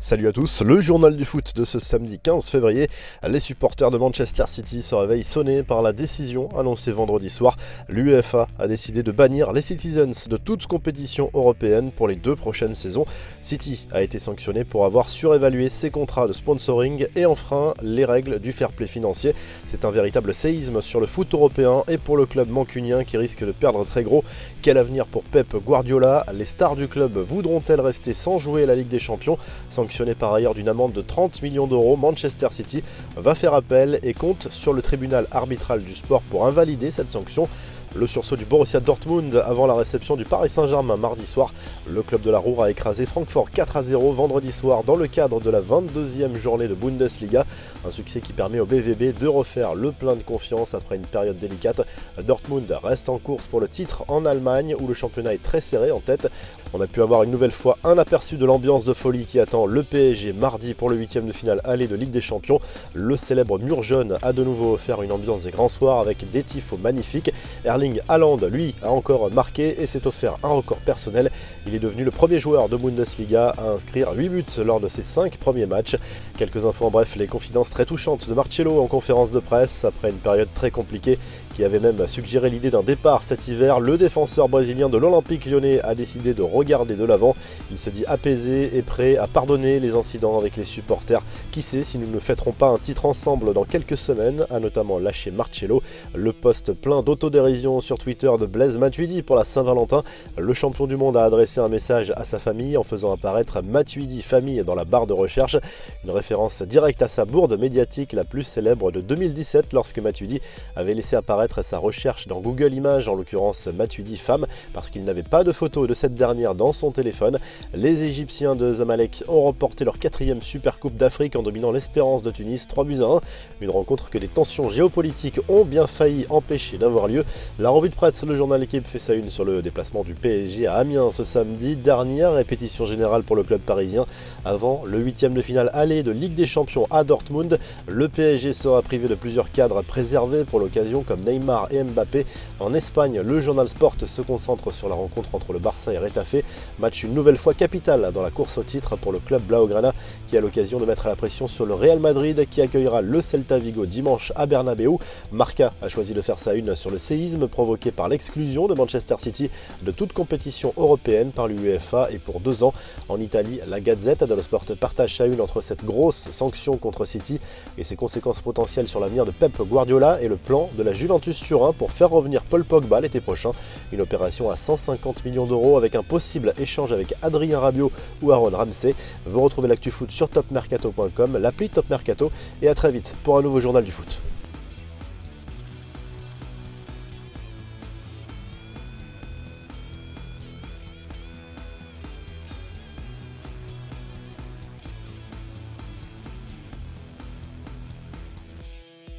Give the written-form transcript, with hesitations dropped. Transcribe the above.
Salut à tous, le journal du foot de ce samedi 15 février. Les supporters de Manchester City se réveillent sonnés par la décision annoncée vendredi soir. L'UEFA a décidé de bannir les Citizens de toute compétition européenne pour les 2 prochaines saisons. City a été sanctionné pour avoir surévalué ses contrats de sponsoring et enfreint les règles du fair play financier. C'est un véritable séisme sur le foot européen et pour le club mancunien qui risque de perdre très gros. Quel avenir pour Pep Guardiola? Les stars du club voudront-elles rester sans jouer la Ligue des Champions? Sanctionné par ailleurs d'une amende de 30 millions d'euros, Manchester City va faire appel et compte sur le tribunal arbitral du sport pour invalider cette sanction. Le sursaut du Borussia Dortmund avant la réception du Paris Saint-Germain mardi soir. Le club de la Ruhr a écrasé Francfort 4-0 vendredi soir dans le cadre de la 22e journée de Bundesliga. Un succès qui permet au BVB de refaire le plein de confiance après une période délicate. Dortmund reste en course pour le titre en Allemagne où le championnat est très serré en tête. On a pu avoir une nouvelle fois un aperçu de l'ambiance de folie qui attend le PSG mardi pour le 8e de finale aller de Ligue des Champions. Le célèbre mur jaune a de nouveau offert une ambiance des grands soirs avec des tifos magnifiques. Erling Haaland, lui, a encore marqué et s'est offert un record personnel. Il est devenu le premier joueur de Bundesliga à inscrire 8 buts lors de ses 5 premiers matchs. Quelques infos en bref, les confidences très touchantes de Marcelo en conférence de presse après une période très compliquée qui avait même suggéré l'idée d'un départ cet hiver. Le défenseur brésilien de l'Olympique Lyonnais a décidé de regarder de l'avant. Il se dit apaisé et prêt à pardonner les incidents avec les supporters. Qui sait si nous ne fêterons pas un titre ensemble dans quelques semaines, a notamment lâché Marcelo. Le post plein d'autodérision sur Twitter de Blaise Matuidi pour la Saint-Valentin. Le champion du monde a adressé un message à sa famille en faisant apparaître Matuidi famille dans la barre de recherche. Une référence directe à sa bourde médiatique la plus célèbre de 2017 lorsque Matuidi avait laissé apparaître sa recherche dans Google Images, en l'occurrence Matuidi femme, parce qu'il n'avait pas de photo de cette dernière dans son téléphone. Les Égyptiens de Zamalek ont remporté leur 4e Supercoupe d'Afrique en dominant l'Espérance de Tunis 3-1. Une rencontre que les tensions géopolitiques ont bien failli empêcher d'avoir lieu. La revue de presse, le journal Équipe fait sa une sur le déplacement du PSG à Amiens ce samedi. Dernière répétition générale pour le club parisien avant le 8e de finale aller de Ligue des Champions à Dortmund. Le PSG sera privé de plusieurs cadres préservés pour l'occasion comme Neymar et Mbappé. En Espagne, le journal Sport se concentre sur la rencontre entre le Barça et Retafe. Match une nouvelle fois capital dans la course au titre pour le club Blaugrana qui a l'occasion de mettre la pression sur le Real Madrid qui accueillera le Celta Vigo dimanche à Bernabéu. Marca a choisi de faire sa une sur le séisme provoqué par l'exclusion de Manchester City de toute compétition européenne par l'UEFA et pour 2 ans. En Italie, la Gazette dello Sport partage sa une entre cette grosse sanction contre City et ses conséquences potentielles sur l'avenir de Pep Guardiola et le plan de la Juventus Turin pour faire revenir Paul Pogba l'été prochain. Une opération à 150 millions d'euros avec un possible échange avec Adrien Rabiot ou Aaron Ramsey. Vous retrouvez l'actu foot sur topmercato.com, l'appli Top Mercato et à très vite pour un nouveau journal du foot.